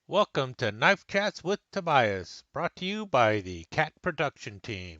Welcome to Knife Chats with Tobias, brought to you by the Cat Production Team.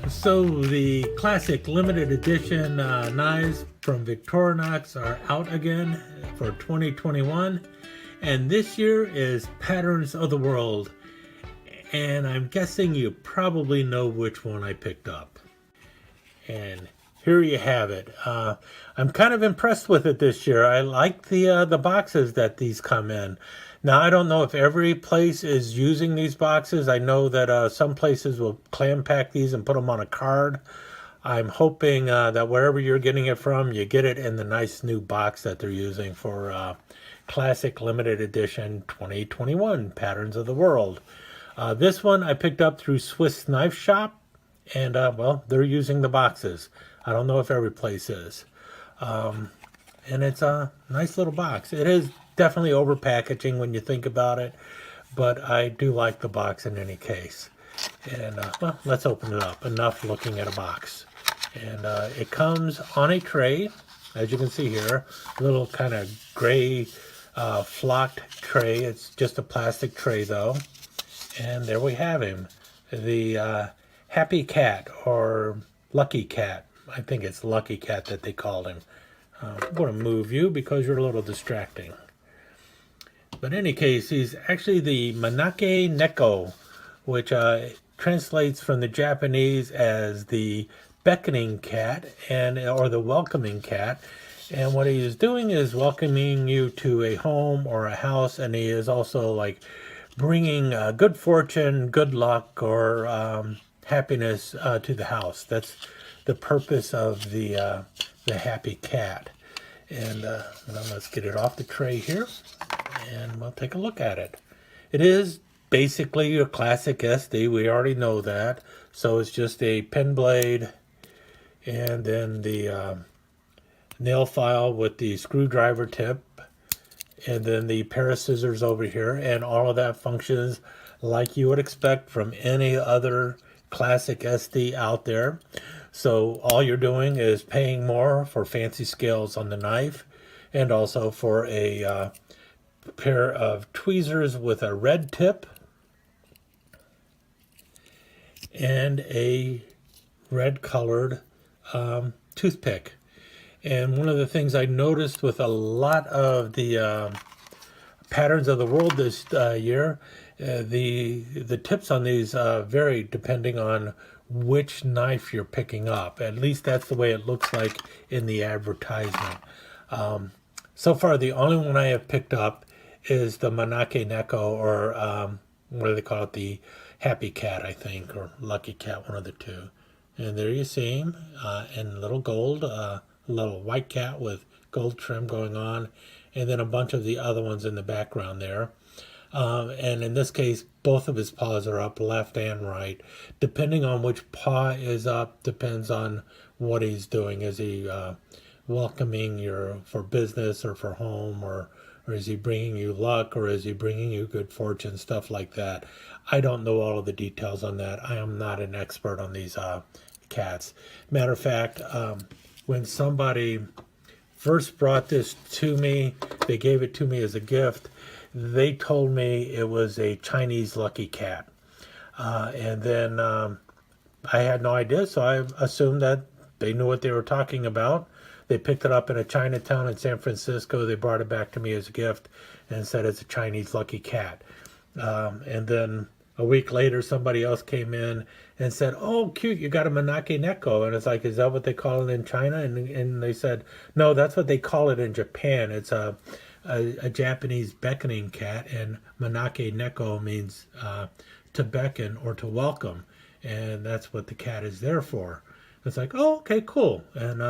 So the classic limited edition knives from Victorinox are out again for 2021, and this year is Patterns of the World, and I'm guessing you probably know which one I picked up. And here you have it. I'm kind of impressed with it this year. I like the boxes that these come in. Now, I don't know if every place is using these boxes. I know that some places will clam pack these and put them on a card. I'm hoping that wherever you're getting it from, you get it in the nice new box that they're using for Classic Limited Edition 2021 Patterns of the World. This one I picked up through Swiss Knife Shop, and well, they're using the boxes. I don't know if every place is. And it's a nice little box. It is definitely over packaging when you think about it, but I do like the box in any case. And well, let's open it up. Enough looking at a box. And it comes on a tray, as you can see here, a little kind of gray flocked tray. It's just a plastic tray though. And there we have him, the Happy Cat, or Lucky Cat. I think it's Lucky Cat that they called him. I'm going to move you because you're a little distracting. But in any case, he's actually the Maneki Neko, which translates from the Japanese as the beckoning cat or the welcoming cat. And what he is doing is welcoming you to a home or a house, and he is also like bringing good fortune, good luck, or happiness to the house. That's the purpose of the Happy Cat. And well, let's get it off the tray here, and we'll take a look at it. It is basically your classic SD. We already know that. So it's just a pen blade, and then the nail file with the screwdriver tip, and then the pair of scissors over here, and all of that functions like you would expect from any other classic SD out there. So all you're doing is paying more for fancy scales on the knife, and also for a pair of tweezers with a red tip and a red colored toothpick. And one of the things I noticed with a lot of the Patterns of the World this year, the tips on these vary depending on which knife you're picking up. At least that's the way it looks like in the advertisement. So far, the only one I have picked up is the Maneki Neko, or what do they call it? The Happy Cat, I think, or Lucky Cat, one of the two. And there you see him in little gold, little white cat with gold trim going on, and then a bunch of the other ones in the background there. And in this case, both of his paws are up, left and right. Depending on which paw is up, depends on what he's doing. Is he welcoming you for business or for home, or is he bringing you luck, or is he bringing you good fortune, stuff like that. I don't know all of the details on that. I am not an expert on these cats. Matter of fact, when somebody first brought this to me, they gave it to me as a gift. they told me it was a Chinese lucky cat. And then I had no idea, so I assumed that they knew what they were talking about. They picked it up in a Chinatown in San Francisco. They brought it back to me as a gift and said it's a Chinese lucky cat. And then a week later, somebody else came in and said, "Oh, cute, you got a Maneki Neko." And it's like, is that what they call it in China? And they said, no, that's what they call it in Japan. It's a Japanese beckoning cat, and Maneki Neko means to beckon or to welcome. And that's what the cat is there for. It's like, oh, okay, cool. And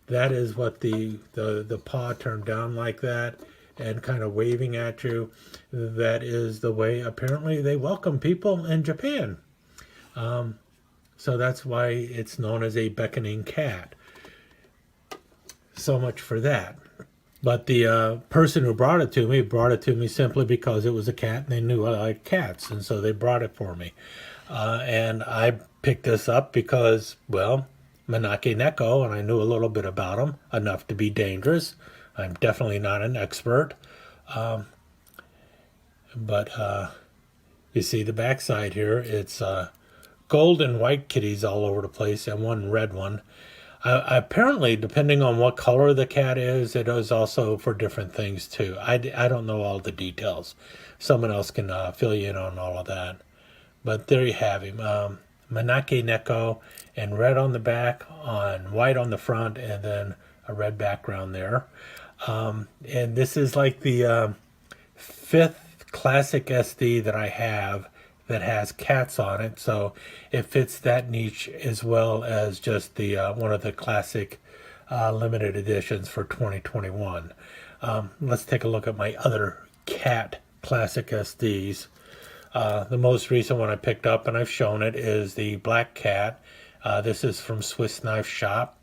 that is what the paw turned down like that and kind of waving at you. That is the way apparently they welcome people in Japan. So that's why it's known as a beckoning cat. So much for that. But the person who brought it to me simply because it was a cat and they knew I liked cats. And so they brought it for me. And I picked this up because, well, Maneki Neko, and I knew a little bit about them, enough to be dangerous. I'm definitely not an expert. But you see the backside here. It's gold and white kitties all over the place and one red one. Apparently, depending on what color the cat is, it is also for different things too. I don't know all the details. Someone else can fill you in on all of that. But there you have him. Maneki Neko, and red on the back, on white on the front, and then a red background there. And this is like the fifth classic SD that I have that has cats on it, so it fits that niche as well as just the one of the classic limited editions for 2021. Let's take a look at my other cat classic SDs. The most recent one I picked up, and I've shown it, is the black cat. This is from Swiss Knife Shop.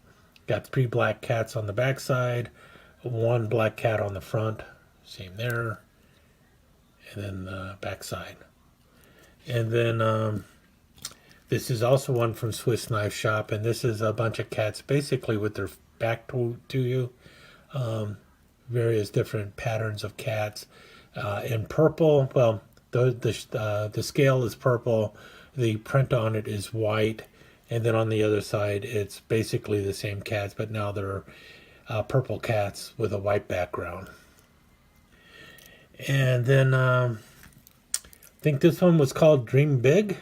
Got 3 black cats on the back side, 1 black cat on the front, same there, and then the back side. And then this is also one from Swiss Knife Shop, and this is a bunch of cats basically with their back to you. Various different patterns of cats. In purple, well, the scale is purple, the print on it is white, and then on the other side it's basically the same cats, but now they're purple cats with a white background. And then I think this one was called Dream Big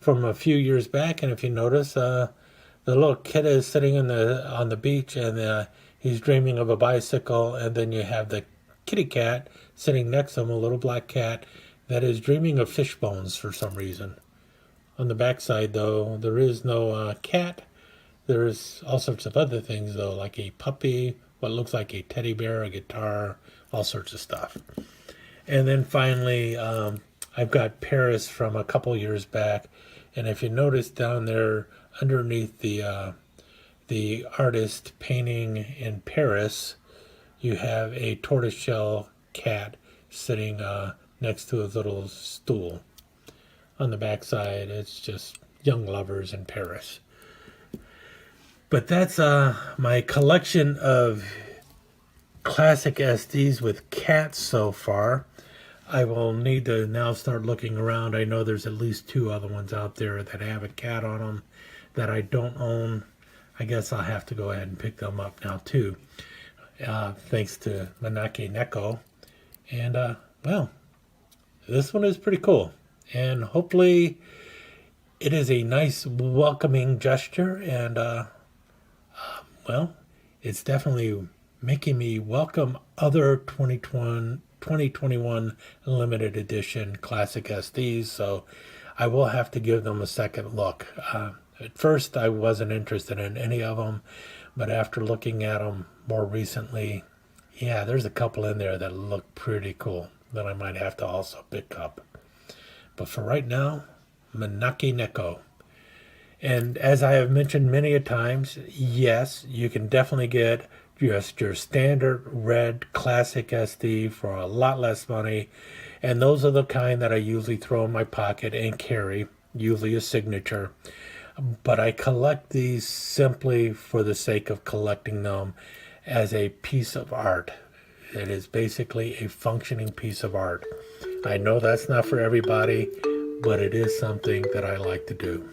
from a few years back, and if you notice, the little kid is sitting on the beach, and he's dreaming of a bicycle, and then you have the kitty cat sitting next to him, a little black cat that is dreaming of fish bones for some reason. On the backside, though, there is no cat. There's all sorts of other things, though, like a puppy, what looks like a teddy bear, a guitar, all sorts of stuff. And then finally, I've got Paris from a couple years back, and if you notice down there underneath the artist painting in Paris, you have a tortoiseshell cat sitting next to a little stool. On the backside, it's just young lovers in Paris. But that's my collection of classic SDs with cats so far. I will need to now start looking around. I know there's at least 2 other ones out there that have a cat on them that I don't own. I guess I'll have to go ahead and pick them up now too. Thanks to Maneki Neko. And well, this one is pretty cool. And hopefully it is a nice welcoming gesture. And well, it's definitely making me welcome other 2021 limited edition classic SDs, so I will have to give them a second look. At first I wasn't interested in any of them, but after looking at them more recently, yeah, there's a couple in there that look pretty cool that I might have to also pick up. But for right now, Maneki Neko. And as I have mentioned many a times, yes, you can definitely get just your standard red classic SD for a lot less money. And those are the kind that I usually throw in my pocket and carry, usually a signature. But I collect these simply for the sake of collecting them as a piece of art. It is basically a functioning piece of art. I know that's not for everybody, but it is something that I like to do.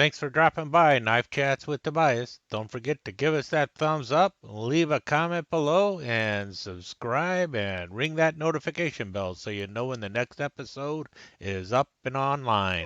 Thanks for dropping by Knife Chats with Tobias. Don't forget to give us that thumbs up, leave a comment below, and subscribe and ring that notification bell so you know when the next episode is up and online.